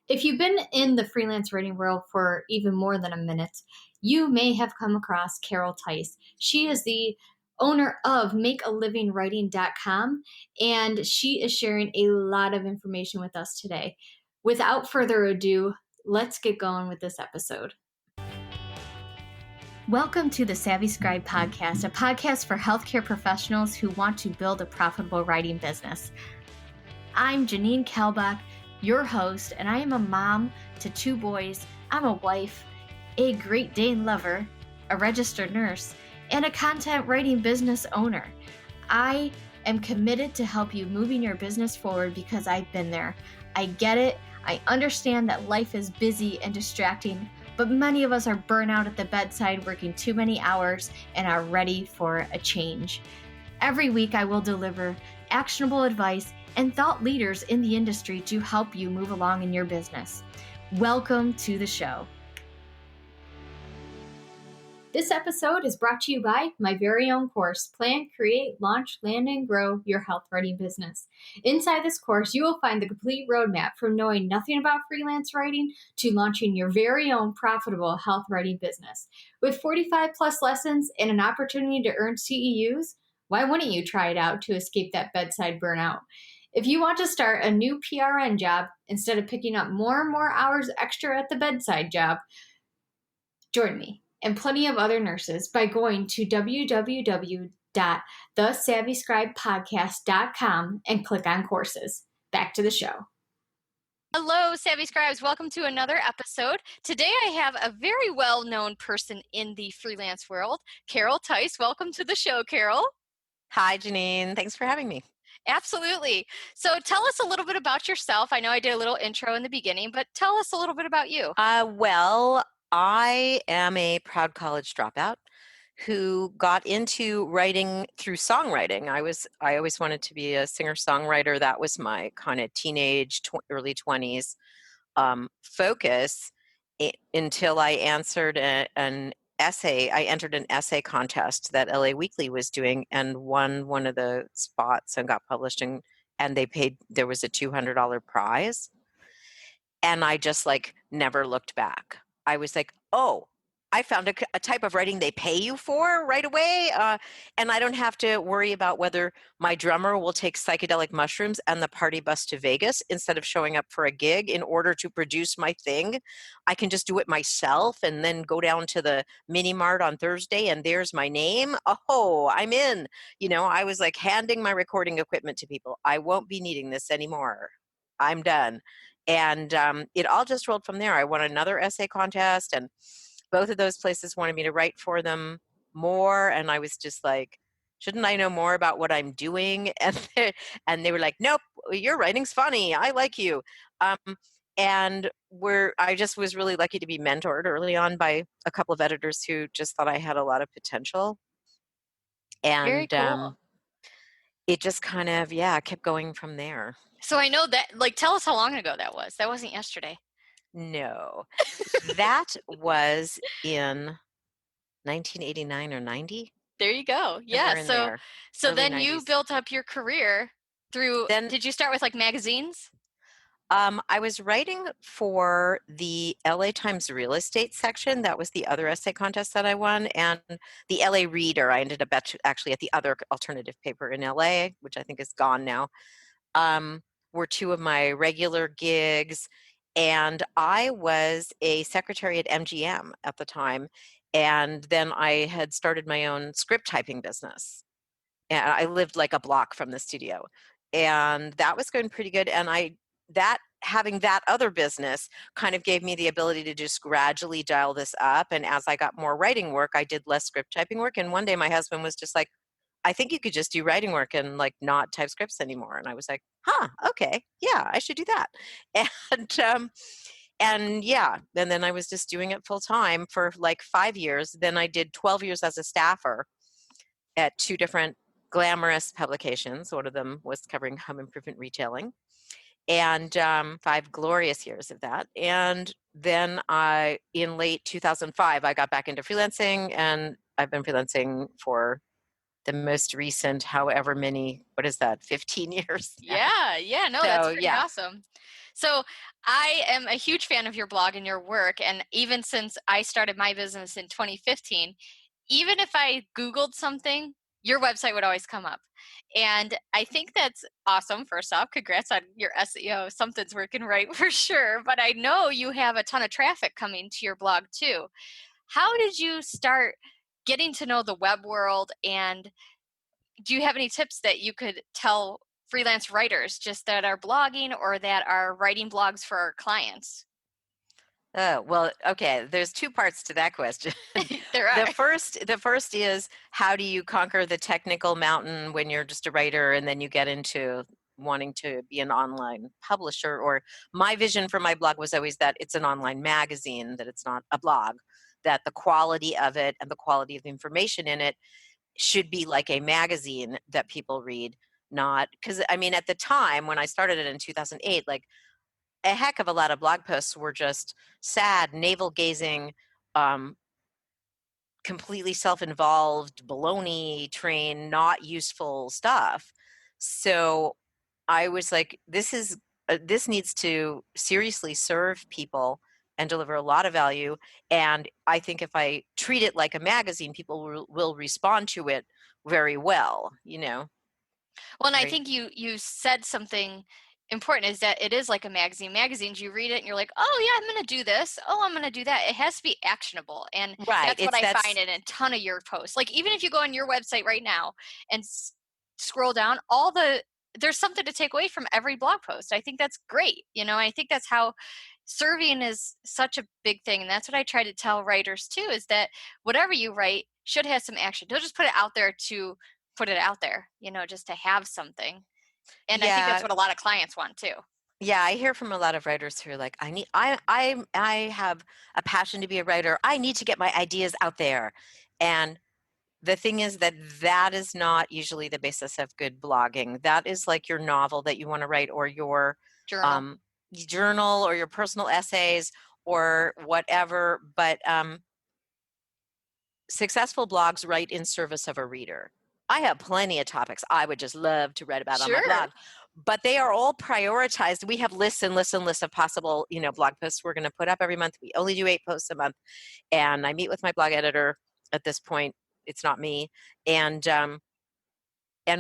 If you've been in the freelance writing world for even more than a minute, you may have come across Carol Tice. She is the owner of makealivingwriting.com, and she is sharing a lot of information with us today. Without further ado, let's get going with this episode. Welcome to the Savvy Scribe podcast, a podcast for healthcare professionals who want to build a profitable writing business. I'm Janine Kalbach, your host, and I am a mom to 2 boys. I'm a wife, a Great Dane lover, a registered nurse, and a content writing business owner. I am committed to help you moving your business forward because I've been there. I get it. I understand that life is busy and distracting, but many of us are burnt out at the bedside, working too many hours, and are ready for a change. Every week, I will deliver actionable advice and thought leaders in the industry to help you move along in your business. Welcome to the show. This episode is brought to you by my very own course, Plan, Create, Launch, Land, and Grow Your Health Writing Business. Inside this course, you will find the complete roadmap from knowing nothing about freelance writing to launching your very own profitable health writing business. With 45 plus lessons and an opportunity to earn CEUs, why wouldn't you try it out to escape that bedside burnout? If you want to start a new PRN job instead of picking up more and more hours extra at the bedside job, join me and plenty of other nurses by going to www.thesavvyscribepodcast.com and click on courses. Back to the show. Hello, Savvy Scribes. Welcome to another episode. Today I have a very well-known person in the freelance world, Carol Tice. Welcome to the show, Carol. Hi, Janine. Thanks for having me. Absolutely. So tell us a little bit about yourself. I know I did a little intro in the beginning, but tell us a little bit about you. Well, I am a proud college dropout who got into writing through songwriting. I always wanted to be a singer-songwriter. That was my kind of teenage, early 20s focus until I answered an essay. I entered an essay contest that LA Weekly was doing and won one of the spots and got published, and there was a $200 prize. And I just never looked back. I was like, oh, I found a type of writing they pay you for right away. And I don't have to worry about whether my drummer will take psychedelic mushrooms and the party bus to Vegas instead of showing up for a gig in order to produce my thing. I can just do it myself and then go down to the mini mart on Thursday and there's my name. Oh, I'm in. I was handing my recording equipment to people. I won't be needing this anymore. I'm done. And it all just rolled from there. I won another essay contest, and both of those places wanted me to write for them more. And I was just like, shouldn't I know more about what I'm doing? And they were like, nope, your writing's funny. I like you. And I just was really lucky to be mentored early on by a couple of editors who just thought I had a lot of potential. And Very cool. It just kind of, kept going from there. So I know that, tell us how long ago that was. That wasn't yesterday. No, that was in 1989 or 90. There you go. Yeah. So then 90s. You built up your career through, did you start with magazines? I was writing for the LA Times real estate section. That was the other essay contest that I won. And the LA Reader, I ended up actually at the other alternative paper in LA, which I think is gone now, were 2 of my regular gigs. And I was a secretary at MGM at the time. And then I had started my own script typing business. And I lived a block from the studio. And that was going pretty good. And having that other business kind of gave me the ability to just gradually dial this up. And as I got more writing work, I did less script typing work. And one day my husband was just like, I think you could just do writing work and not type scripts anymore. And I was like, okay, yeah, I should do that. And then I was just doing it full time for 5 years. Then I did 12 years as a staffer at 2 different glamorous publications. One of them was covering home improvement retailing. And 5 glorious years of that. And then in late 2005, I got back into freelancing, and I've been freelancing for the most recent, however many, what is that, 15 years now. Yeah, no, that's So pretty awesome. So I am a huge fan of your blog and your work. And even since I started my business in 2015, even if I Googled something, your website would always come up. And I think that's awesome. First off, congrats on your SEO. Something's working right for sure. But I know you have a ton of traffic coming to your blog too. How did you start getting to know the web world, and do you have any tips that you could tell freelance writers just that are blogging or that are writing blogs for our clients? Oh, well, okay, there's two parts to that question. There are. The first is, how do you conquer the technical mountain when you're just a writer and then you get into wanting to be an online publisher? Or my vision for my blog was always that it's an online magazine, that it's not a blog, that the quality of it and the quality of the information in it should be like a magazine that people read. Not because, I mean, at the time when I started it in 2008, like, a heck of a lot of blog posts were just sad, navel-gazing, um, completely self-involved, baloney train, not useful stuff. So I was like, this needs to seriously serve people and deliver a lot of value. And I think if I treat it like a magazine, people will respond to it very well, Well, and I Very, think you said something important, is that it is like a magazine. Magazines, you read it and you're like, oh yeah, I'm going to do this. Oh, I'm going to do that. It has to be actionable. And right. that's what I find in a ton of your posts. Like, even if you go on your website right now and scroll down, there's something to take away from every blog post. I think that's great. I think that's how serving is such a big thing. And that's what I try to tell writers too, is that whatever you write should have some action. Don't just put it out there to put it out there, just to have something. And I think that's yeah. what a lot of clients want too. Yeah, I hear from a lot of writers who are like, I have a passion to be a writer. I need to get my ideas out there. And the thing is that is not usually the basis of good blogging. That is like your novel that you want to write, or your Journal. um, journal, or your personal essays, or whatever. But successful blogs write in service of a reader. I have plenty of topics I would just love to write about on my blog, Sure. but they are all prioritized. We have lists and lists and lists of possible, blog posts we're going to put up every month. We only do 8 posts a month, and I meet with my blog editor. At this point, it's not me, and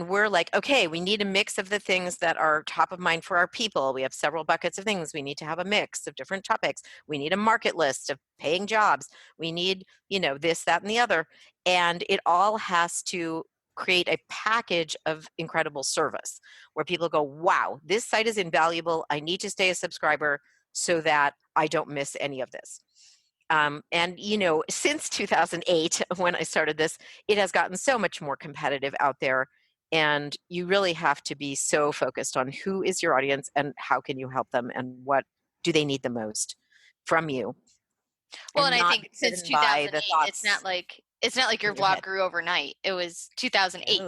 we're like, okay, we need a mix of the things that are top of mind for our people. We have several buckets of things. We need to have a mix of different topics. We need a market list of paying jobs. We need, this, that, and the other. And it all has to create a package of incredible service where people go, wow, this site is invaluable. I need to stay a subscriber so that I don't miss any of this. And, since 2008, when I started this, it has gotten so much more competitive out there. And you really have to be so focused on who is your audience and how can you help them and what do they need the most from you, Well, and and I not think be since driven by the 2008, it's not thoughts like your in your blog head. grew overnight. It was 2008.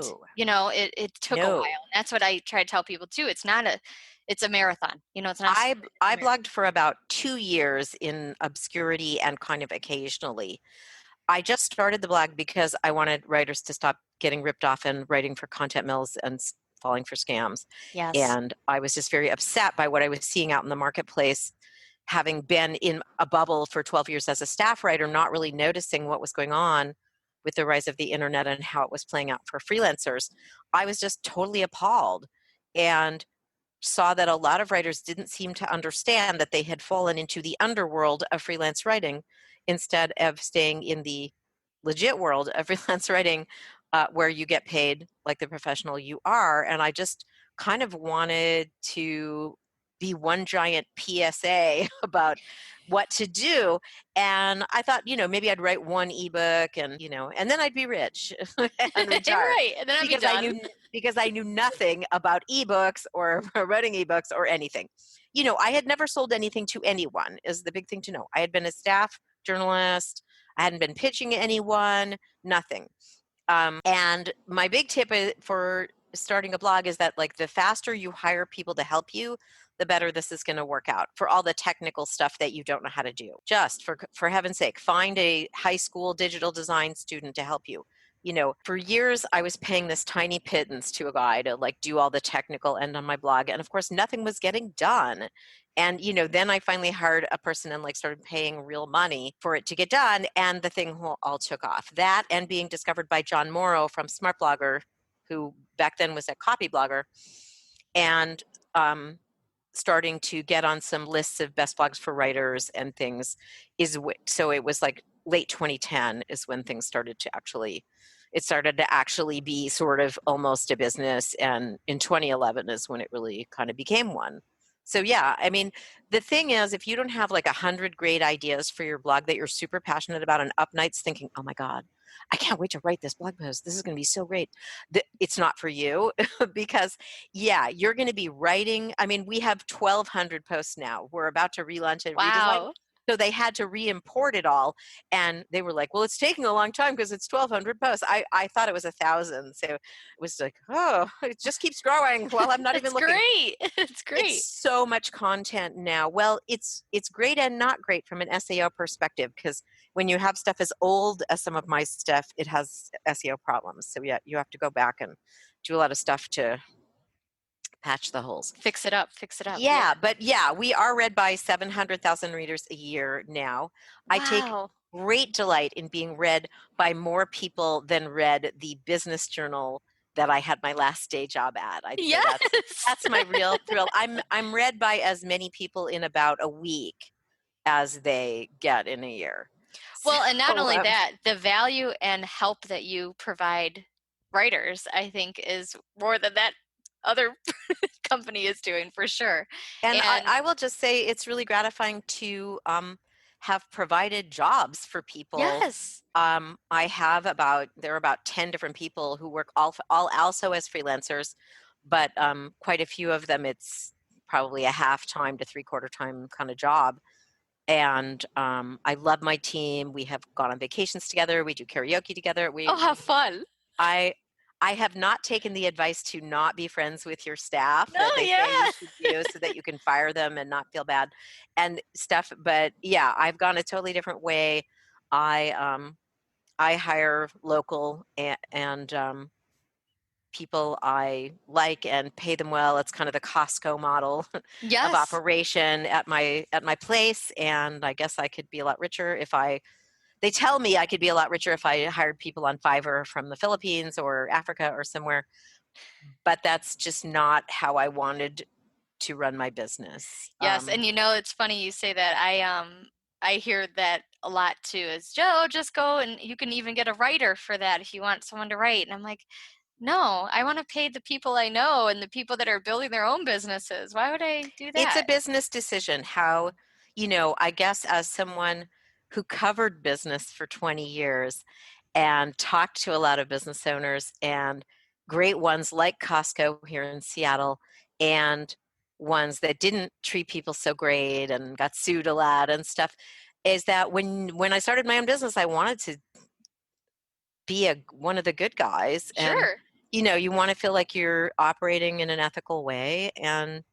No, It took a while. no. And that's what I try to tell people too. It's a marathon. It's not a I sprint, it's a I marathon. blogged for about 2 years in obscurity and kind of occasionally. I just started the blog because I wanted writers to stop getting ripped off and writing for content mills and falling for scams. Yes. And I was just very upset by what I was seeing out in the marketplace, having been in a bubble for 12 years as a staff writer, not really noticing what was going on with the rise of the internet and how it was playing out for freelancers. I was just totally appalled, and saw that a lot of writers didn't seem to understand that they had fallen into the underworld of freelance writing instead of staying in the legit world of freelance writing, where you get paid like the professional you are. And I just kind of wanted to be one giant PSA about what to do. And I thought, maybe I'd write one ebook, and then I'd be rich and retire, Right. And then I'll be because I done. knew because I knew nothing about ebooks or writing ebooks or anything. I had never sold anything to anyone, is the big thing to know. I had been a staff journalist. I hadn't been pitching anyone, nothing. And my big tip for starting a blog is that, like, the faster you hire people to help you, the better this is going to work out for all the technical stuff that you don't know how to do. Just for heaven's sake, find a high school digital design student to help you. For years I was paying this tiny pittance to a guy to like do all the technical end on my blog. And of course, nothing was getting done. And, then I finally hired a person and like started paying real money for it to get done. And the thing all took off. That and being discovered by John Morrow from Smart Blogger, who back then was at Copy Blogger, and starting to get on some lists of best blogs for writers and things so it was like late 2010 is when things started to actually be sort of almost a business. And in 2011 is when it really kind of became one. So yeah, I mean, the thing is, if you don't have like 100 great ideas for your blog that you're super passionate about and up nights thinking, oh my God, I can't wait to write this blog post, this is going to be so great, it's not for you. Because yeah, you're going to be writing. I mean, we have 1,200 posts now. We're about to relaunch and redesign. Wow. So they had to re-import it all. And they were like, well, it's taking a long time because it's 1,200 posts. I thought it was 1,000. So it was like, oh, it just keeps growing. Well, I'm not even looking. Great. It's great. It's so much content now. Well, it's great and not great from an SEO perspective, because when you have stuff as old as some of my stuff, it has SEO problems. So yeah, you have to go back and do a lot of stuff to patch the holes. Fix it up. Yeah, but yeah, we are read by 700,000 readers a year now. Wow. I take great delight in being read by more people than read the business journal that I had my last day job at. I'd say that's my real thrill. I'm read by as many people in about a week as they get in a year. Well, and not only that, the value and help that you provide writers, I think, is more than that other company is doing, for sure. And I will just say it's really gratifying to have provided jobs for people. Yes. There are about 10 different people who work all also as freelancers, but quite a few of them, it's probably a half-time to three-quarter-time kind of job. And I love my team. We have gone on vacations together. We do karaoke together. How fun. I have not taken the advice to not be friends with your staff that they say you should do, so that you can fire them and not feel bad and stuff. But yeah, I've gone a totally different way. I hire local and people I like and pay them well. It's kind of the Costco model of operation at my place. And I guess I could be a lot richer they tell me I could be a lot richer if I hired people on Fiverr from the Philippines or Africa or somewhere. But that's just not how I wanted to run my business. Yes, and it's funny you say that. I hear that a lot too. Is Joe, just go and you can even get a writer for that if you want someone to write. And I'm like, no, I want to pay the people I know and the people that are building their own businesses. Why would I do that? It's a business decision. How, I guess as someone who covered business for 20 years and talked to a lot of business owners, and great ones like Costco here in Seattle, and ones that didn't treat people so great and got sued a lot and stuff, is that when I started my own business, I wanted to be one of the good guys. Sure. And, you want to feel like you're operating in an ethical way. And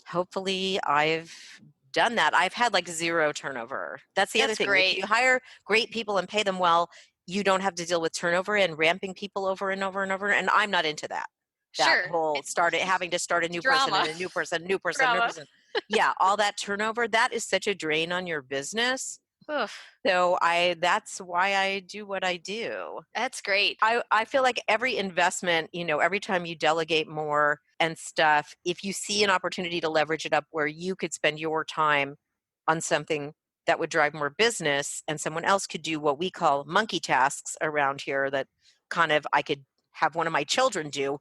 hopefully I've done that. I've had like zero turnover. That's the other thing. Great. If you hire great people and pay them well, you don't have to deal with turnover and ramping people over and over and over. And I'm not into that. That whole having to start a new person and a new person, new person. Yeah, all that turnover, that is such a drain on your business. Oof. So that's why I do what I do. That's great. I feel like every investment, every time you delegate more and stuff, if you see an opportunity to leverage it up where you could spend your time on something that would drive more business, and someone else could do what we call monkey tasks around here, that kind of I could have one of my children do,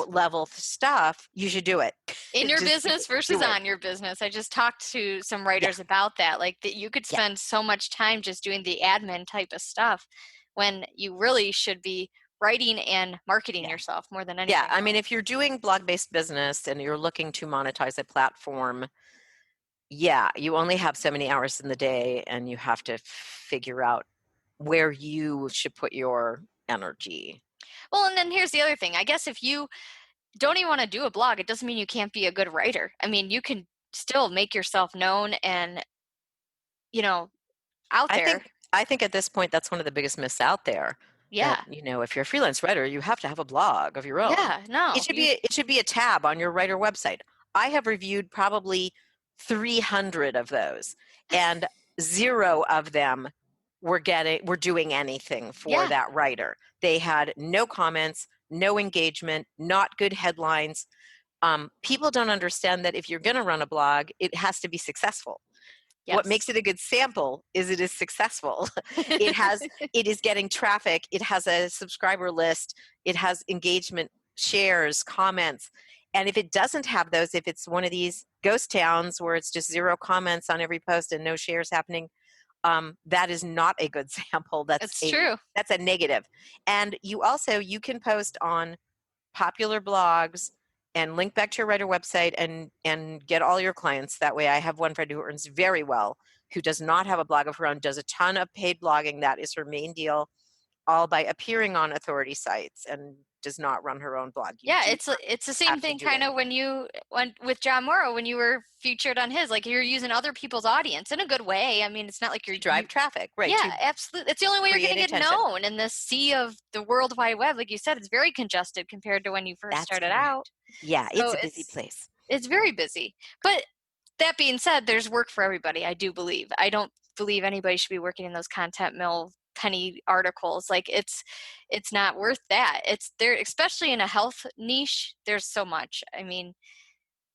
level stuff, you should do it. In your business versus on your business. I just talked to some writers about that, like that you could spend so much time just doing the admin type of stuff when you really should be writing and marketing yourself more than anything. Yeah, I mean, if you're doing blog-based business and you're looking to monetize a platform, you only have so many hours in the day, and you have to figure out where you should put your energy. Well, and then here's the other thing. I guess if you don't even want to do a blog, it doesn't mean you can't be a good writer. I mean, you can still make yourself known and, out there. I think at this point, that's one of the biggest myths out there. That, Yeah. if you're a freelance writer, you have to have a blog of your own. Yeah. No. It should be a tab on your writer website. I have reviewed probably 300 of those, and 0 of them were doing anything for Yeah. that writer. They had no comments, no engagement, not good headlines. People don't understand that if you're going to run a blog, it has to be successful. What Yes. makes it a good sample is it is successful. It is getting traffic. It has a subscriber list. It has engagement, shares, comments. And if it doesn't have those, if it's one of these ghost towns where it's just 0 comments on every post and no shares happening, that is not a good sample. It's true. That's a negative. And you can post on popular blogs and link back to your writer website and get all your clients that way. I have one friend who earns very well, who does not have a blog of her own, does a ton of paid blogging. That is her main deal, all by appearing on authority sites, and does not run her own blog. Yeah, it's the same thing kind of when you went with John Morrow, when you were featured on his, like you're using other people's audience in a good way. I mean, it's not like you're drive traffic, right? Yeah, absolutely. It's the only way you're going to get attention. known in this sea of the World Wide Web. Like you said, it's very congested compared to when you first started out. Yeah, it's a busy place. It's very busy. But that being said, there's work for everybody, I do believe. I don't believe anybody should be working in those content mill penny articles. Like it's not worth that. It's there, especially in a health niche, there's so much. I mean,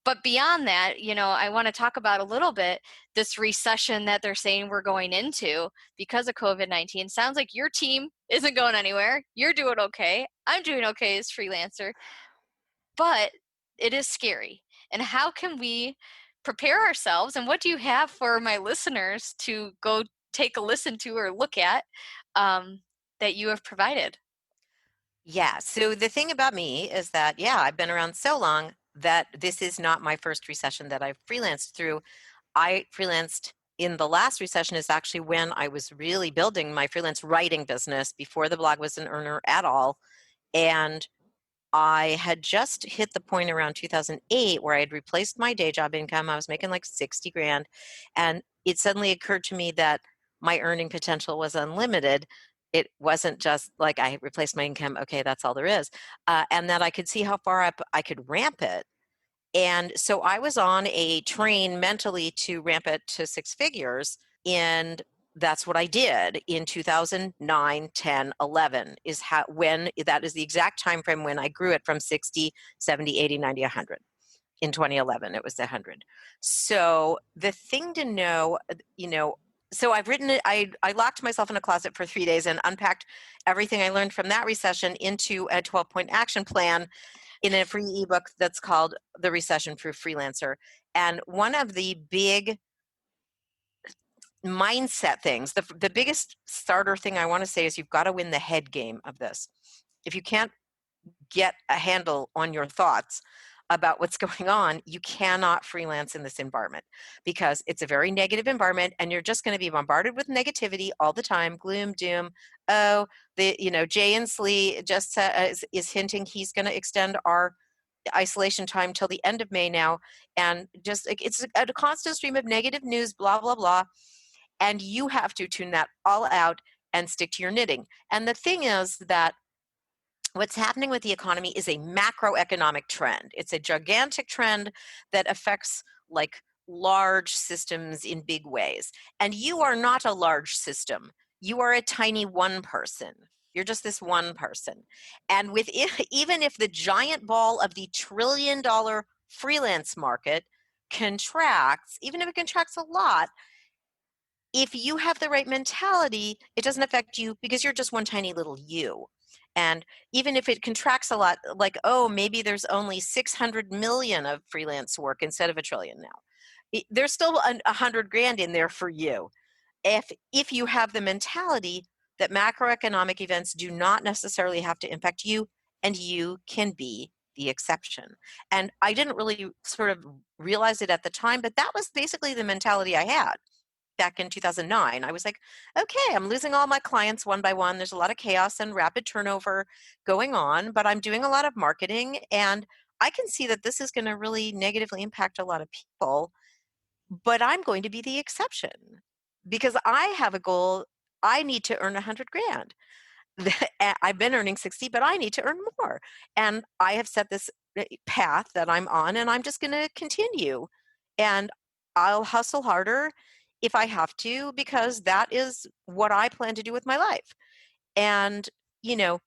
but beyond that, I want to talk about a little bit this recession that they're saying we're going into because of COVID-19. Sounds like your team isn't going anywhere. You're doing okay. I'm doing okay as freelancer, but it is scary. And how can we prepare ourselves? And what do you have for my listeners to go take a listen to or look at that you have provided? Yeah. So the thing about me is that, I've been around so long that this is not my first recession that I've freelanced through. I freelanced in the last recession is actually when I was really building my freelance writing business before the blog was an earner at all. And I had just hit the point around 2008 where I had replaced my day job income. I was making like 60 grand. And it suddenly occurred to me that my earning potential was unlimited. It wasn't just like I replaced my income. Okay, that's all there is. And that I could see how far up I could ramp it. And so I was on a train mentally to ramp it to 6 figures. And that's what I did in 2009, 10, 11 when that is the exact time frame when I grew it from 60, 70, 80, 90, 100. In 2011, it was 100. So the thing to know, so I've written it, I locked myself in a closet for 3 days and unpacked everything I learned from that recession into a 12-point action plan in a free ebook that's called The Recession-Proof Freelancer. And one of the big mindset things, the biggest starter thing I want to say is you've got to win the head game of this. If you can't get a handle on your thoughts about what's going on, you cannot freelance in this environment because it's a very negative environment and you're just going to be bombarded with negativity all the time, gloom, doom. Oh, Jay Inslee just is hinting he's going to extend our isolation time till the end of May now. And just it's a constant stream of negative news, blah, blah, blah. And you have to tune that all out and stick to your knitting. And the thing is that what's happening with the economy is a macroeconomic trend. It's a gigantic trend that affects like large systems in big ways. And you are not a large system. You are a tiny one person. You're just this one person. And even if the giant ball of the $1 trillion freelance market contracts, even if it contracts a lot, if you have the right mentality, it doesn't affect you because you're just one tiny little you. And even if it contracts a lot, like, oh, maybe there's only 600 million of freelance work instead of $1 trillion now. There's still 100 grand in there for you. If you have the mentality that macroeconomic events do not necessarily have to impact you, and you can be the exception. And I didn't really sort of realize it at the time, but that was basically the mentality I had. Back in 2009, I was like, okay, I'm losing all my clients one by one. There's a lot of chaos and rapid turnover going on, but I'm doing a lot of marketing and I can see that this is going to really negatively impact a lot of people, but I'm going to be the exception because I have a goal I need to earn 100 grand. I've been earning 60, but I need to earn more. And I have set this path that I'm on, and I'm just going to continue. And I'll hustle harder if I have to, because that is what I plan to do with my life. And, you know,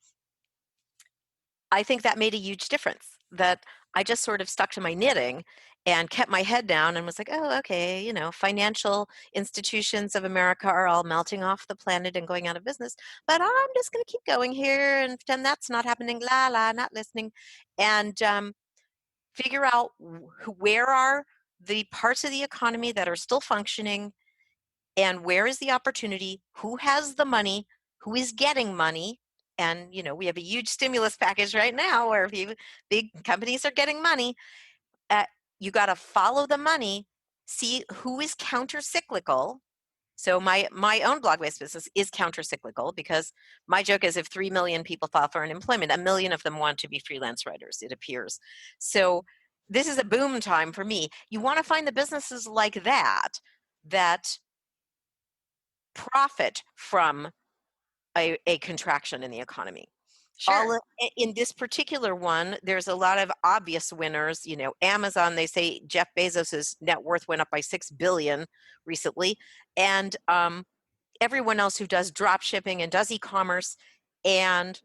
I think that made a huge difference, that I just sort of stuck to my knitting and kept my head down and was like, oh, okay, financial institutions of America are all melting off the planet and going out of business, but I'm just going to keep going here and pretend that's not happening, la la, not listening, and figure out where are the parts of the economy that are still functioning, and where is the opportunity, who has the money, who is getting money. And we have a huge stimulus package right now where big companies are getting money. uh, you got to follow the money, see who is counter-cyclical. So my own blog-based business is counter-cyclical, because my joke is, if 3 million people file for unemployment, 1 million of them want to be freelance writers, it appears. So this is a boom time for me. You want to find the businesses like that profit from a contraction in the economy. Sure. In this particular one, there's a lot of obvious winners. Amazon, they say Jeff Bezos's net worth went up by 6 billion recently, and everyone else who does drop shipping and does e-commerce, and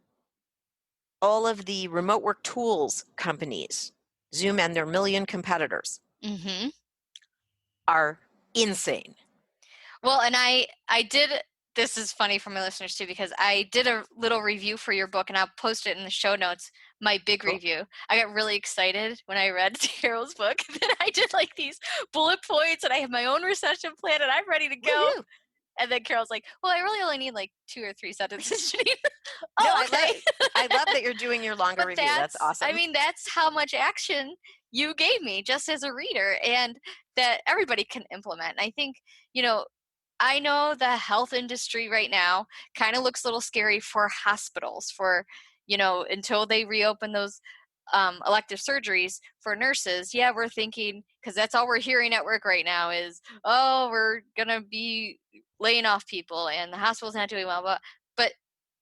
all of the remote work tools companies, Zoom and their million competitors, Mm-hmm. are insane. Well, and I did, this is funny for my listeners too, because I did a little review for your book, and I'll post it in the show notes, my big Cool. review. I got really excited when I read Carol's book. Then I did like these bullet points, and I have my own recession plan, and I'm ready to go. Woo-hoo. And then Carol's like, well, I really only need like 2 or 3 sentences, Janine. No, Oh, okay. I love that you're doing your longer But review. That's awesome. I mean, that's how much action you gave me just as a reader, and that everybody can implement. And I think, I know the health industry right now kind of looks a little scary for hospitals, for, until they reopen those elective surgeries for nurses. Yeah, we're thinking, because that's all we're hearing at work right now is, oh, we're going to be laying off people and the hospital's not doing well. But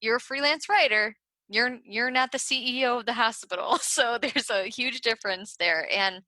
you're a freelance writer. You're not the CEO of the hospital. So there's a huge difference there. And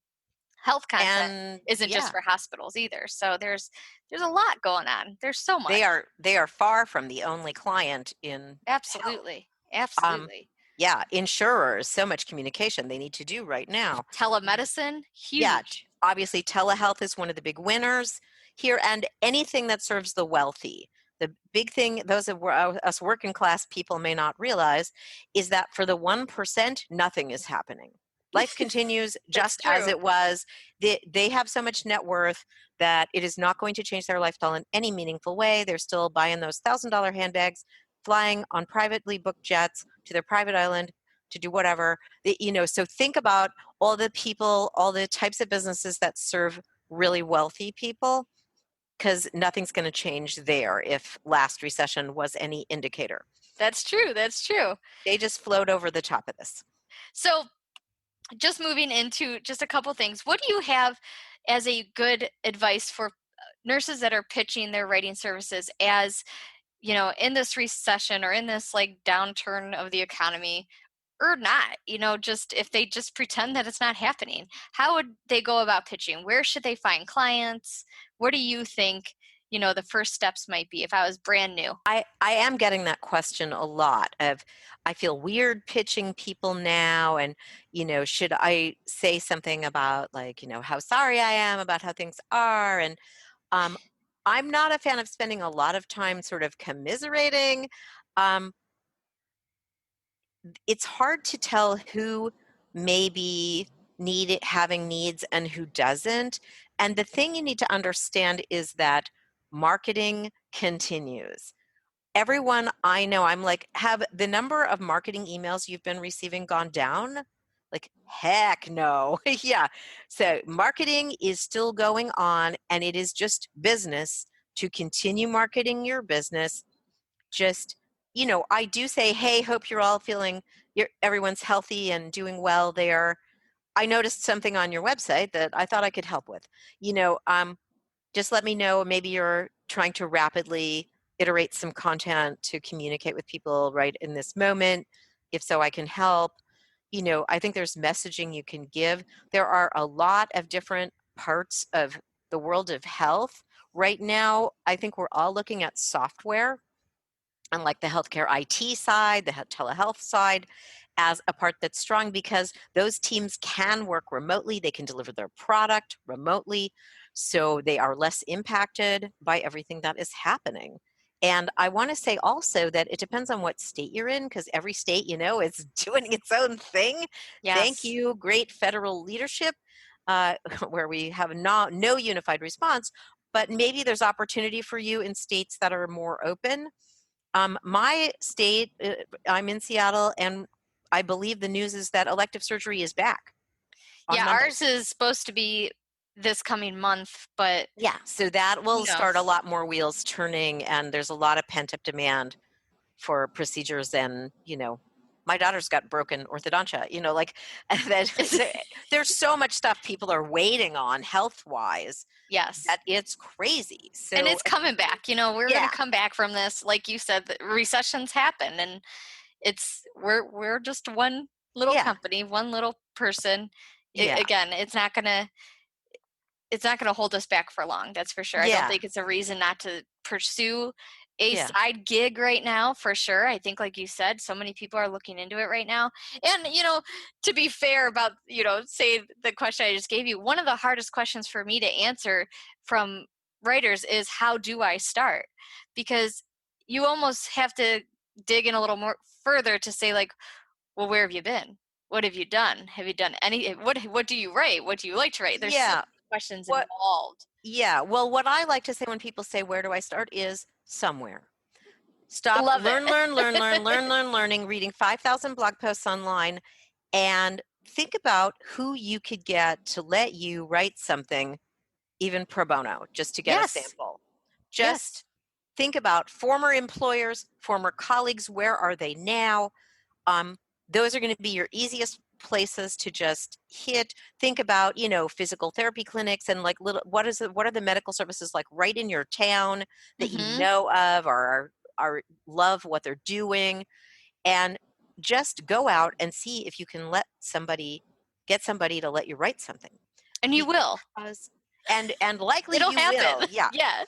health content isn't just for hospitals either. So there's a lot going on. There's so much. They are far from the only client in Absolutely. health. Absolutely. Yeah, insurers, so much communication they need to do right now. Telemedicine, huge. Yeah, obviously telehealth is one of the big winners here, and anything that serves the wealthy. The big thing those of us working class people may not realize is that for the 1%, nothing is happening. Life continues just as it was. They have so much net worth that it is not going to change their lifestyle in any meaningful way. They're still buying those $1,000 handbags, flying on privately booked jets to their private island to do whatever. So think about all the people, all the types of businesses that serve really wealthy people, because nothing's going to change there if last recession was any indicator. That's true. That's true. They just float over the top of this. So just moving into just a couple things, what do you have as a good advice for nurses that are pitching their writing services as, in this recession or in this like downturn of the economy, or not, just if they just pretend that it's not happening? How would they go about pitching? Where should they find clients? What do you think, the first steps might be if I was brand new? I am getting that question a lot of, I feel weird pitching people now, and, should I say something about like, how sorry I am about how things are? And I'm not a fan of spending a lot of time sort of commiserating. It's hard to tell who maybe having needs and who doesn't. And the thing you need to understand is that marketing continues. Everyone I know, I'm like, have the number of marketing emails you've been receiving gone down? Like, heck no. Yeah. So marketing is still going on, and it is just business to continue marketing your business. Just, I do say, hey, hope you're all feeling, everyone's healthy and doing well there. I noticed something on your website that I thought I could help with. Just let me know. Maybe you're trying to rapidly iterate some content to communicate with people right in this moment? If so, I can help. I think there's messaging you can give. There are a lot of different parts of the world of health. Right now, I think we're all looking at software and like the healthcare IT side, the telehealth side, as a part that's strong because those teams can work remotely. They can deliver their product remotely. So they are less impacted by everything that is happening. And I want to say also that it depends on what state you're in because every state, is doing its own thing. Thank Yes. you, great federal leadership, where we have no unified response. But maybe there's opportunity for you in states that are more open. My state, I'm in Seattle, and I believe the news is that elective surgery is back on Yeah, Monday. ours is supposed to be this coming month, but Yeah, so that will who start a knows? lot more wheels turning, and there's a lot of pent-up demand for procedures. And my daughter's got broken orthodontia. There's so much stuff people are waiting on health-wise Yes. that it's crazy. And So it's coming back. We're going yeah, to come back from this. Like you said, the recessions happen, and we're just one little yeah, company, one little person. yeah, Again, it's not going to hold us back for long, that's for sure. I don't yeah, think it's a reason not to pursue a yeah, side gig right now, for sure. I think, like you said, so many people are looking into it right now. And to be fair about say the question I just gave you, one of the hardest questions for me to answer from writers is, how do I start? Because you almost have to dig in a little more further to say, like, well, where have you been? What have you done? Have you done any? What do you write? What do you like to write? There's so yeah. many questions What involved. Yeah, well, what I like to say when people say, where do I start, is somewhere. Stop, Love learn, learn, learn, learn, it. learn, learn, learning, reading 5,000 blog posts online, and think about who you could get to let you write something, even pro bono, just to get a Yes. sample. Yes. Just think about former employers, former colleagues, where are they now? um, those are going to be your easiest places to just hit. Think about physical therapy clinics and like what are the medical services like right in your town that you Mm-hmm. know of or are love what they're doing, and just go out and see if you can get somebody to let you write something, And you will. because and likely It'll you will. happen. Yeah, Yeah.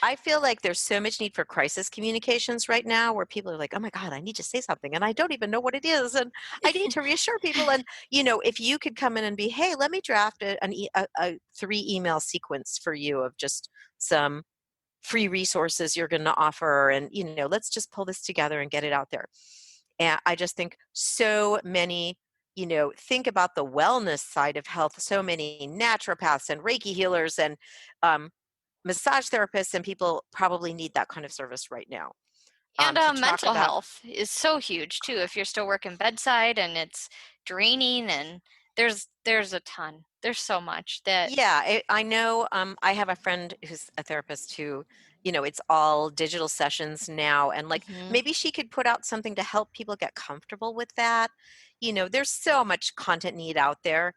I feel like there's so much need for crisis communications right now where people are like, oh my God, I need to say something and I don't even know what it is. And I need to reassure people. And, if you could come in and be, hey, let me draft a 3 email sequence for you of just some free resources you're going to offer. And, let's just pull this together and get it out there. And I just think so many, think about the wellness side of health, so many naturopaths and Reiki healers and, massage therapists and people probably need that kind of service right now, And to talk mental about. health is so huge too. If you're still working bedside and it's draining, and there's a ton. There's so much that. Yeah, I know. I have a friend who's a therapist who, it's all digital sessions now, and like Mhm. maybe she could put out something to help people get comfortable with that. There's so much content need out there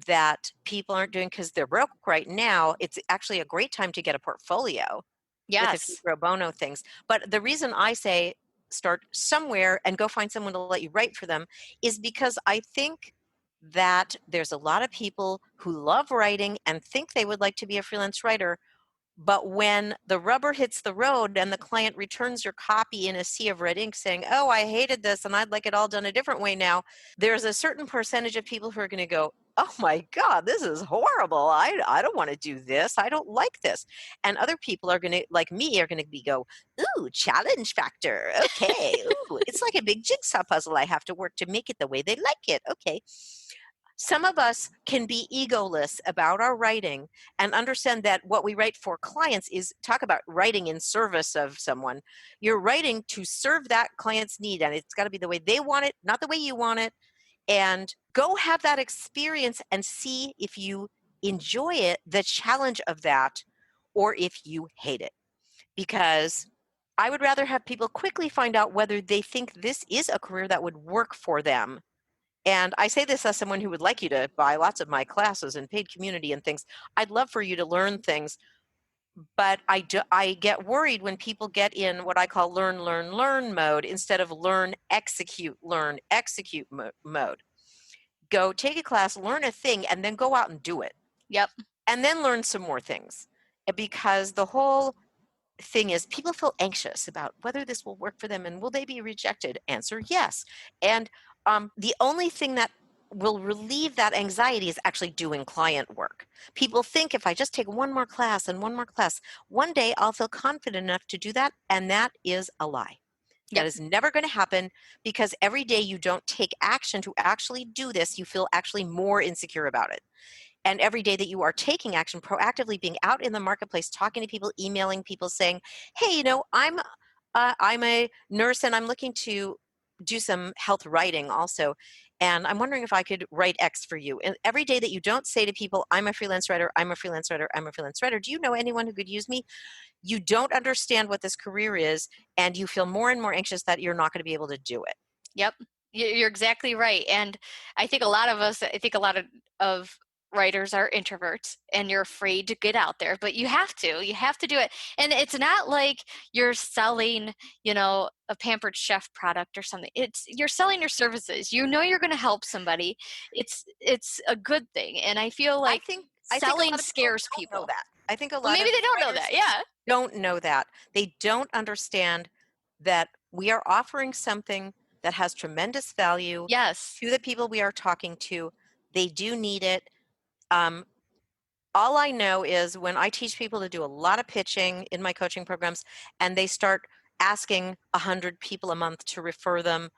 that people aren't doing because they're broke right now. It's actually a great time to get a portfolio with a few Yes. pro bono things. But the reason I say start somewhere and go find someone to let you write for them is because I think that there's a lot of people who love writing and think they would like to be a freelance writer. But when the rubber hits the road and the client returns your copy in a sea of red ink saying, oh, I hated this and I'd like it all done a different way now, there's a certain percentage of people who are going to go, oh my God, this is horrible. I don't want to do this. I don't like this. And other people are going to, like me, are going to go, ooh, challenge factor. Okay. Ooh, it's like a big jigsaw puzzle. I have to work to make it the way they like it. Okay. Some of us can be egoless about our writing and understand that what we write for clients is talk about writing in service of someone. You're writing to serve that client's need, and it's got to be the way they want it, not the way you want it. And go have that experience and see if you enjoy it, the challenge of that, or if you hate it. Because I would rather have people quickly find out whether they think this is a career that would work for them. And I say this as someone who would like you to buy lots of my classes and paid community and things. I'd love for you to learn things. but I get worried when people get in what I call learn mode instead of learn, execute mode. Go take a class, learn a thing, and then go out and do it. Yep. And then learn some more things. Because the whole thing is people feel anxious about whether this will work for them and will they be rejected? Answer, yes. And the only thing that will relieve that anxiety is actually doing client work. People think if I just take one more class and one more class, one day I'll feel confident enough to do that. And that is a lie. Yep. That is never going to happen, because every day you don't take action to actually do this, you feel actually more insecure about it. And every day that you are taking action, proactively being out in the marketplace, talking to people, emailing people, saying, hey, I'm a nurse and I'm looking to do some health writing also. And I'm wondering if I could write X for you. And every day that you don't say to people, I'm a freelance writer, I'm a freelance writer, I'm a freelance writer, do you know anyone who could use me? You don't understand what this career is, and you feel more and more anxious that you're not going to be able to do it. Yep. You're exactly right. And I think a lot of writers are introverts, and you're afraid to get out there, but you have to do it. And it's not like you're selling, a Pampered Chef product or something. You're selling your services. You're going to help somebody. It's a good thing. And I feel like selling scares people. Know that. I think a lot well, maybe of they don't know that. Yeah. Don't know that. They don't understand that we are offering something that has tremendous value Yes. to the people we are talking to. They do need it. All I know is when I teach people to do a lot of pitching in my coaching programs, and they start asking 100 people a month to refer them,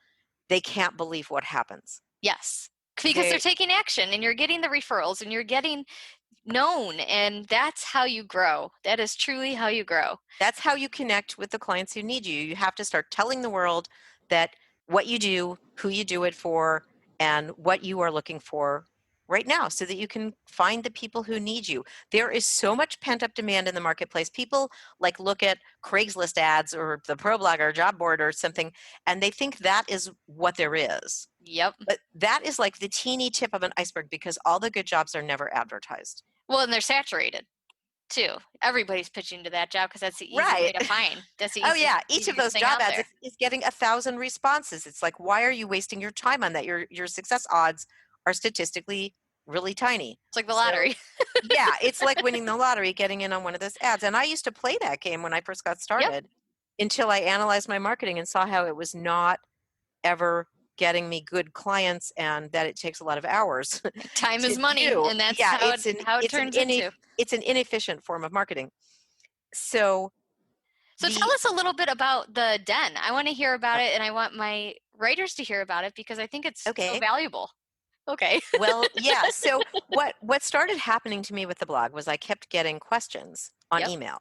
they can't believe what happens. Yes. Because they're taking action, and you're getting the referrals, and you're getting known, and that's how you grow. That is truly how you grow. That's how you connect with the clients who need you. You have to start telling the world that what you do, who you do it for, and what you are looking for right now, so that you can find the people who need you. There is so much pent-up demand in the marketplace. People look at Craigslist ads or the ProBlogger job board or something, and they think that is what there is. Yep. But that is like the teeny tip of an iceberg, because all the good jobs are never advertised. Well, and they're saturated too. Everybody's pitching to that job because that's the easy way to find. That's the each of those job ads is getting 1,000 responses. It's like, why are you wasting your time on that? Your success odds are statistically really tiny. It's like the lottery. Yeah, it's like winning the lottery, getting in on one of those ads. And I used to play that game when I first got started, until I analyzed my marketing and saw how it was not ever getting me good clients, and that it takes a lot is time is money, and that's how it turns into. It's an inefficient form of marketing. So tell us a little bit about the Den. I want to hear about it, and I want my writers to hear about it, because I think it's so valuable. Okay. Well, yeah. So what started happening to me with the blog was I kept getting questions on email.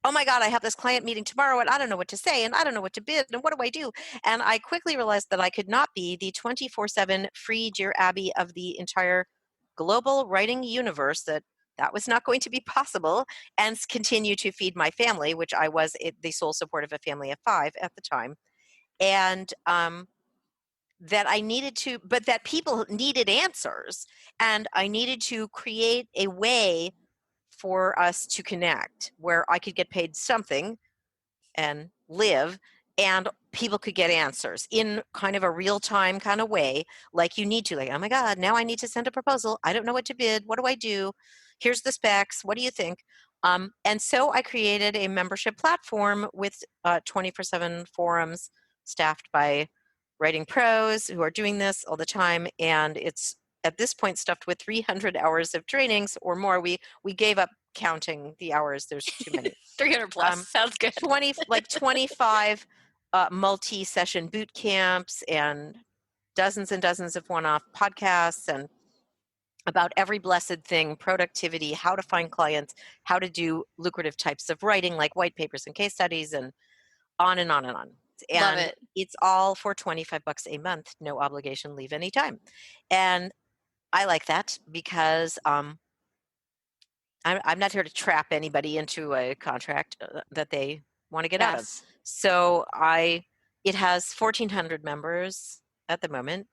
Oh my God, I have this client meeting tomorrow and I don't know what to say and I don't know what to bid and what do I do? And I quickly realized that I could not be the 24/7 free Dear Abby of the entire global writing universe, that was not going to be possible, and continue to feed my family, which I was the sole support of a family of 5 at the time. And that I needed to, but that people needed answers, and I needed to create a way for us to connect where I could get paid something and live, and people could get answers in kind of a real-time kind of way, like you need to, like, oh my God, now I need to send a proposal. I don't know what to bid. What do I do? Here's the specs. What do you think? And so I created a membership platform with 24/7 forums staffed by writing pros who are doing this all the time. And it's at this point stuffed with 300 hours of trainings or more. We gave up counting the hours. There's too many. 300 plus. Sounds good. 25 multi-session boot camps and dozens of one-off podcasts, and about every blessed thing: productivity, how to find clients, how to do lucrative types of writing like white papers and case studies, and on and on and on. And love it. It's all for $25 a month, no obligation, leave anytime. And I like that because I'm not here to trap anybody into a contract that they want to get out of. So it has 1,400 members at the moment.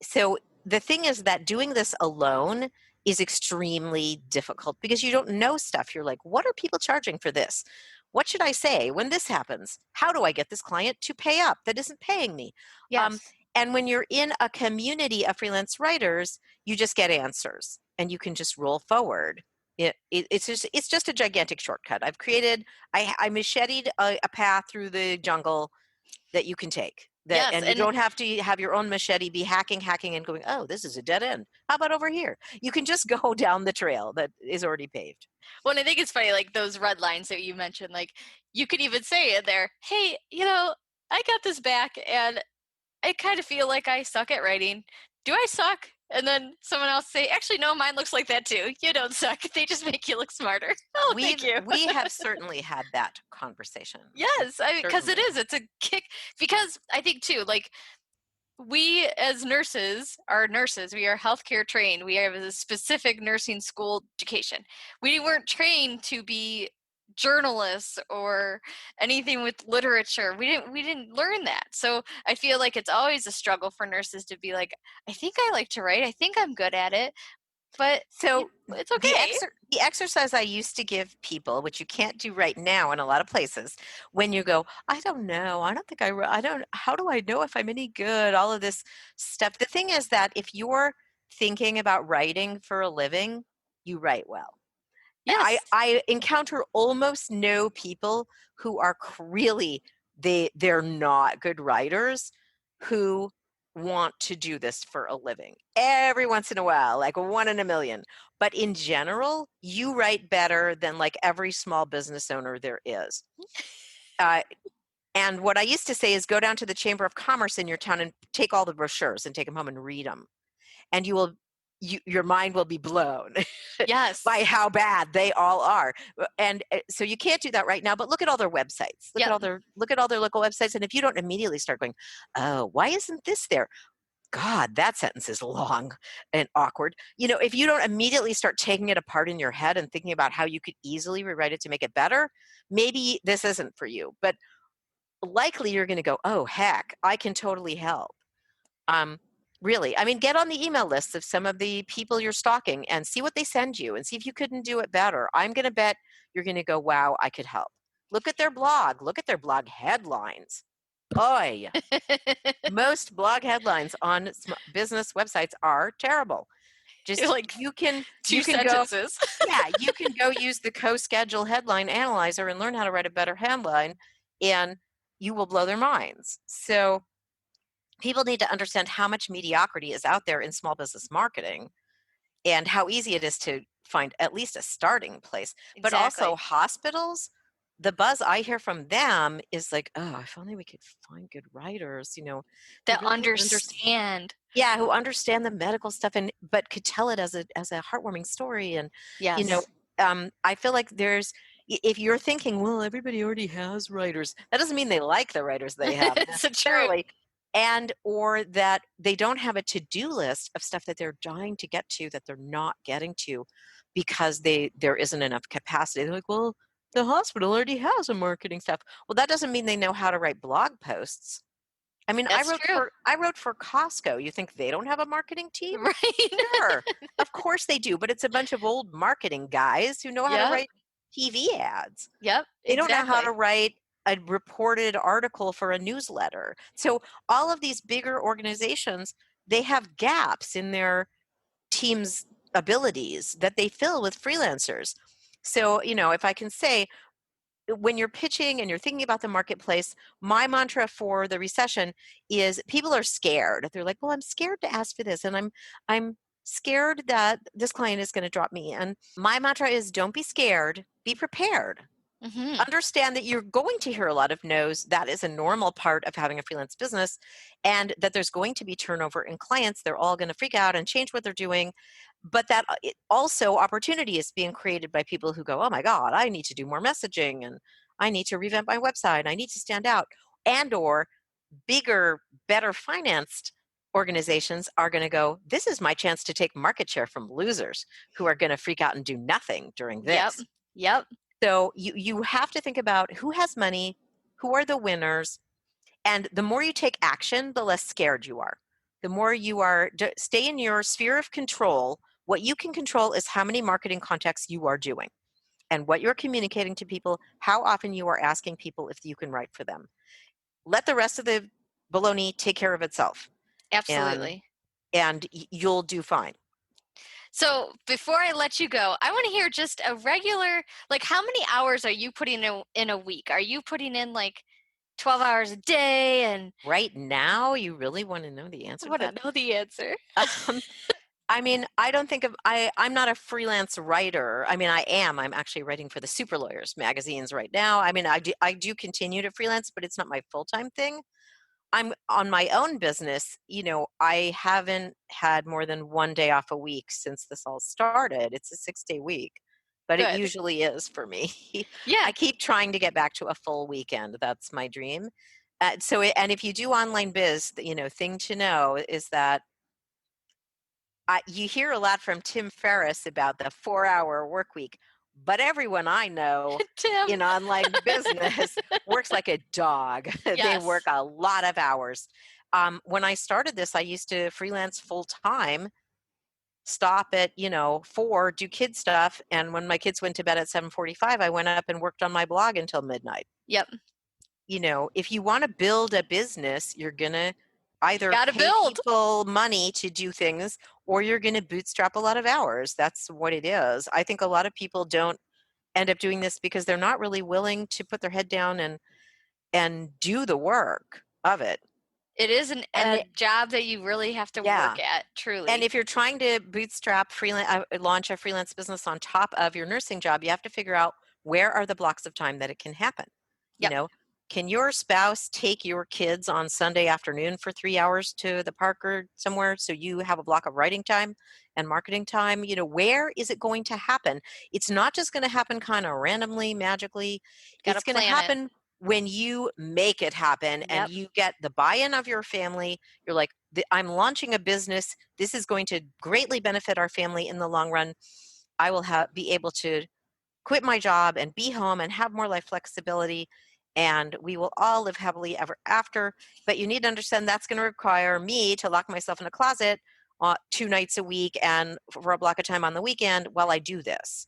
So the thing is that doing this alone is extremely difficult because you don't know stuff. You're like, what are people charging for this? What should I say when this happens? How do I get this client to pay up that isn't paying me? Yes. And when you're in a community of freelance writers, you just get answers and you can just roll forward. It's just a gigantic shortcut. I macheted a path through the jungle that you can take. Yes. And you And don't have to have your own machete, be hacking and going, oh, this is a dead end. How about over here? You can just go down the trail that is already paved. well, and I think it's funny, like those red lines that you mentioned, like you could even say in there, hey, I got this back and I kind of feel like I suck at writing. Do I suck? And then someone else say, actually, no, mine looks like that too. You don't suck. They just make you look smarter. Oh, thank you. We have certainly had that conversation. Yes, I mean, because Certainly. it's a kick. Because I think too, like we as nurses are nurses. We are healthcare trained. We have a specific nursing school education. We weren't trained to be journalists or anything with literature. We didn't learn that. So I feel like it's always a struggle for nurses to be like, I think I like to write. I think I'm good at it. But So it's okay. the exercise I used to give people, which you can't do right now in a lot of places, when you go, I don't know, I don't think I don't, how do I know if I'm any good? All of this stuff. The thing is that if you're thinking about writing for a living, you write well. Yes. I encounter almost no people who are really, they're not good writers who want to do this for a living. Every once in a while, like 1 in a million. But in general, you write better than like every small business owner there is. And what I used to say is go down to the Chamber of Commerce in your town and take all the brochures and take them home and read them. And your mind will be blown Yes. by how bad they all are. And so you can't do that right now, but look at all their websites. Look at all their local websites. And if you don't immediately start going, oh, why isn't this there? God, that sentence is long and awkward. If you don't immediately start taking it apart in your head and thinking about how you could easily rewrite it to make it better, maybe this isn't for you. But likely you're going to go, oh, heck, I can totally help. Really, I mean, get on the email lists of some of the people you're stalking and see what they send you and see if you couldn't do it better. I'm going to bet you're going to go, wow, I could help. Look at their blog. Look at their blog headlines. Oy. Most blog headlines on business websites are terrible. Just like you can sentences. You can go use the co-schedule headline analyzer and learn how to write a better headline, and you will blow their minds. So people need to understand how much mediocrity is out there in small business marketing and how easy it is to find at least a starting place. Exactly. But also hospitals, the buzz I hear from them is like, oh, if only we could find good writers, that really understand. Yeah, who understand the medical stuff but could tell it as a heartwarming story. And Yes. I feel like if you're thinking, well, everybody already has writers, that doesn't mean they like the writers they have necessarily. And or that they don't have a to-do list of stuff that they're dying to get to that they're not getting to because there isn't enough capacity. They're like, well, the hospital already has a marketing staff. Well, that doesn't mean they know how to write blog posts. I mean, I wrote for Costco. You think they don't have a marketing team? Right. Sure. Of course they do, but it's a bunch of old marketing guys who know how to write TV ads. Yep. They don't know how to write a reported article for a newsletter. So all of these bigger organizations, they have gaps in their team's abilities that they fill with freelancers. So, if I can say, when you're pitching and you're thinking about the marketplace, my mantra for the recession is people are scared. They're like, well, I'm scared to ask for this. And I'm scared that this client is going to drop me. And my mantra is don't be scared, be prepared. Mm-hmm. Understand that you're going to hear a lot of no's. That is a normal part of having a freelance business, and that there's going to be turnover in clients. They're all going to freak out and change what they're doing. But that also opportunity is being created by people who go, oh my God, I need to do more messaging and I need to revamp my website. I need to stand out. And or bigger, better financed organizations are going to go, this is my chance to take market share from losers who are going to freak out and do nothing during this. Yep. So you have to think about who has money, who are the winners, and the more you take action, the less scared you are. The more you stay in your sphere of control What you can control is how many marketing contacts you are doing and what you're communicating to people, how often you are asking people if you can write for them. Let the rest of the baloney take care of itself, and Absolutely. you'll do fine. So before I let you go, I want to hear just a regular, like, how many hours are you putting in a week? Are you putting in like 12 hours a day? And Right now, you really want to know the I answer to want to that? know the answer. Um, I mean, I don't think of I'm not a freelance writer. I mean, I am. I'm actually writing for the Super Lawyers magazines right now. I mean, I do continue to freelance, but it's not my full-time thing. I'm on my own business. I haven't had more than one day off a week since this all started. It's a 6-day week, but it Good. usually is for me. Yeah. I keep trying to get back to a full weekend. That's my dream. And if you do online biz, thing to know is that you hear a lot from Tim Ferriss about the 4-hour work week, but everyone I know Tim. in online business works like a dog. They work Yes. a lot of hours. When I started this, I used to freelance full time, stop at 4, do kid stuff, and when my kids went to bed at 7:45, I went up and worked on my blog until midnight. Yep. If you want to build a business, you're going to either Gotta pay build. people money to do things or you're going to bootstrap a lot of hours. That's what it is. I think a lot of people don't end up doing this because they're not really willing to put their head down and do the work of it. It is And a job that you really have to yeah. work at, truly. And if you're trying to bootstrap launch a freelance business on top of your nursing job, you have to figure out where are the blocks of time that it can happen. Yep. Can your spouse take your kids on Sunday afternoon for 3 hours to the park or somewhere so you have a block of writing time and marketing time? Where is it going to happen? It's not just going to happen kind of randomly, magically. Gotta It's going to plan it. happen when you make it happen and Yep. you get the buy-in of your family. You're like, I'm launching a business. This is going to greatly benefit our family in the long run. I will be able to quit my job and be home and have more life flexibility, and we will all live happily ever after. But you need to understand that's going to require me to lock myself in a closet 2 nights a week and for a block of time on the weekend while I do this.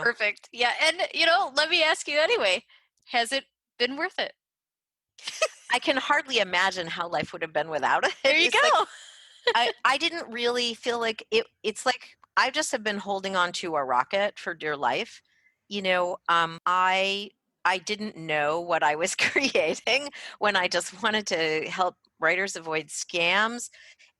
Perfect. Yeah. And, let me ask you anyway, has it been worth it? I can hardly imagine how life would have been without it. There you It's like, go. I didn't really feel like it's like I just have been holding on to a rocket for dear life. I didn't know what I was creating when I just wanted to help writers avoid scams,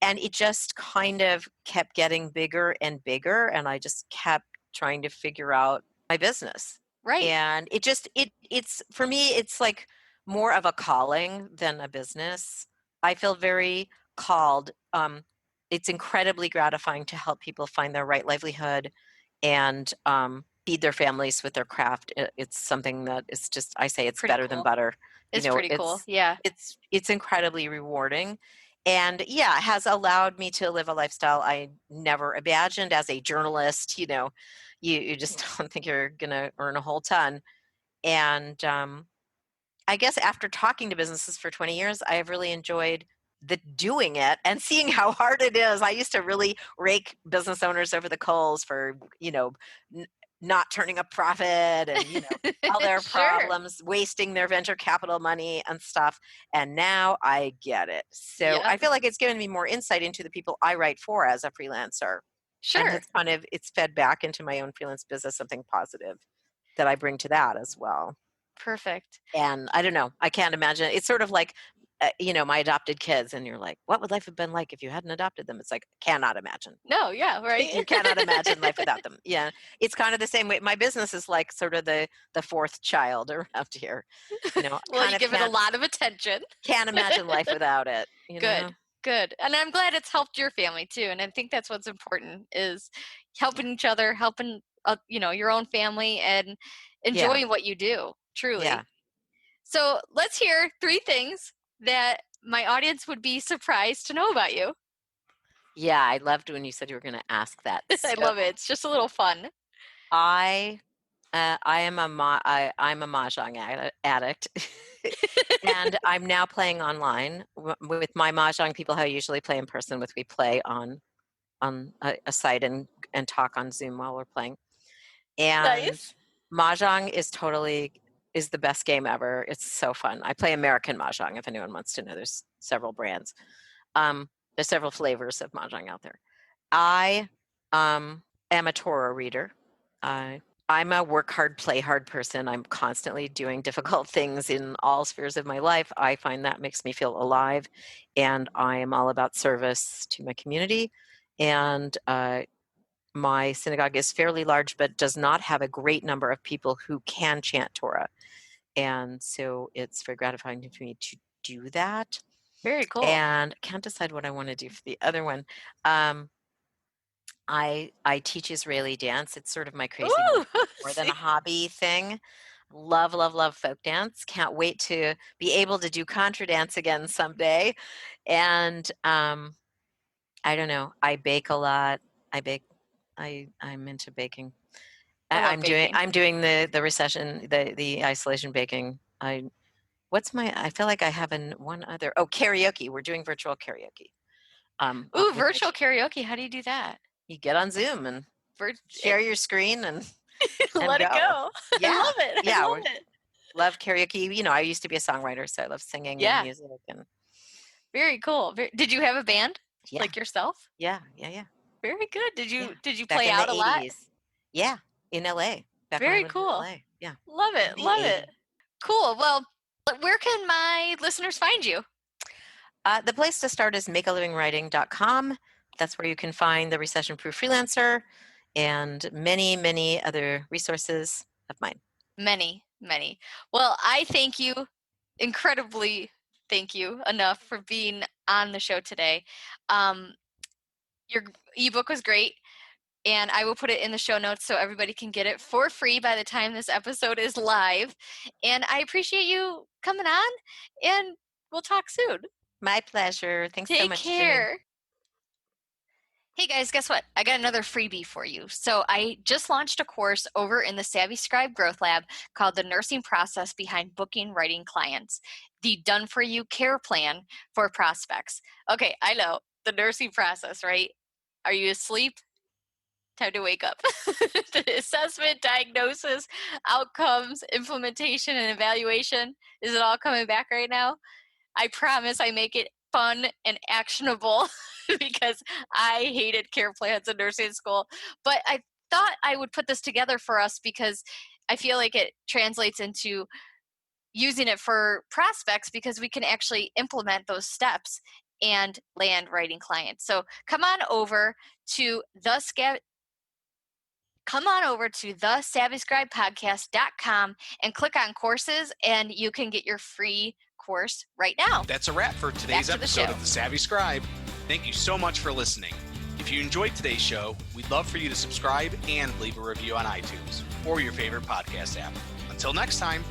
and it just kind of kept getting bigger and bigger, and I just kept trying to figure out my business. Right. And it's for me, it's like more of a calling than a business. I feel very called. It's incredibly gratifying to help people find their right livelihood and feed their families with their craft. It's something that is just, I say, it's Pretty better than cool. butter. It's pretty cool. Yeah. It's incredibly rewarding. And yeah, it has allowed me to live a lifestyle I never imagined as a journalist. You just don't think you're going to earn a whole ton. And I guess after talking to businesses for 20 years, I have really enjoyed the doing it and seeing how hard it is. I used to really rake business owners over the coals for, not turning a profit and, all their Sure. problems, wasting their venture capital money and stuff. And now I get it. So Yep. I feel like it's given me more insight into the people I write for as a freelancer. And Sure. it's fed back into my own freelance business, something positive that I bring to that as well. Perfect. And I don't know, I can't imagine. It's sort of like, my adopted kids, and you're like, what would life have been like if you hadn't adopted them? It's like, cannot imagine. No, yeah, right. You cannot imagine life without them. Yeah. It's kind of the same way. My business is like sort of the fourth child around here. Well, Kind you of give it a lot of attention. can't imagine life without it. Good. Good. And I'm glad it's helped your family too. And I think that's what's important is helping each other, helping your own family and enjoying what you do, truly. Yeah. So let's hear 3 things that my audience would be surprised to know about you. Yeah, I loved when you said you were going to ask that. I love it. It's just a little fun. I'm a mahjong addict, and I'm now playing online with my mahjong people who I usually play in person with. We play on on a site and talk on Zoom while we're playing. And Nice. Mahjong is the best game ever. It's so fun. I play American Mahjong, if anyone wants to know. There's several brands. There's several flavors of Mahjong out there. I am a Torah reader. I'm a work hard, play hard person. I'm constantly doing difficult things in all spheres of my life. I find that makes me feel alive, and I am all about service to my community. And my synagogue is fairly large, but does not have a great number of people who can chant Torah. And so it's very gratifying for me to do that. Very cool. And I can't decide what I want to do for the other one. I teach Israeli dance. It's sort of my crazy more than a hobby thing. Love, love, love folk dance. Can't wait to be able to do contra dance again someday. And I don't know. I bake a lot. I'm into baking. I'm doing the recession, the isolation baking. I feel like I have one other. Oh, karaoke. We're doing virtual karaoke. Virtual karaoke. How do you do that? You get on Zoom and share your screen and let it go. Yeah. I love it. Yeah, I love it. Love karaoke. You know, I used to be a songwriter, so I love singing and music. And very cool. Did you have a band like yourself? Yeah. Very good. Did you Back play out a 80s. lot? Yeah, in LA. Very cool. LA. Yeah. Love it. Love it. Cool. Well, where can my listeners find you? The place to start is makealivingwriting.com. That's where you can find the recession-proof freelancer and many, many other resources of mine. Many. Well, I incredibly thank you enough for being on the show today. Your ebook was great, and I will put it in the show notes so everybody can get it for free by the time this episode is live. And I appreciate you coming on, and we'll talk soon. My pleasure. Thanks so much, Take care. Hey guys, guess what? I got another freebie for you. So I just launched a course over in the Savvy Scribe Growth Lab called The Nursing Process Behind Booking Writing Clients, the done-for-you care plan for prospects. Okay, I know, the nursing process, right? Are you asleep? Time to wake up. The assessment, diagnosis, outcomes, implementation, and evaluation. Is it all coming back right now? I promise I make it fun and actionable because I hated care plans in nursing school. But I thought I would put this together for us because I feel like it translates into using it for prospects because we can actually implement those steps and land writing clients. So come on over to thesavvyscribepodcast.com and click on courses, and you can get your free course right now. That's a wrap for today's episode of The Savvy Scribe. Thank you so much for listening. If you enjoyed today's show, we'd love for you to subscribe and leave a review on iTunes or your favorite podcast app. Until next time.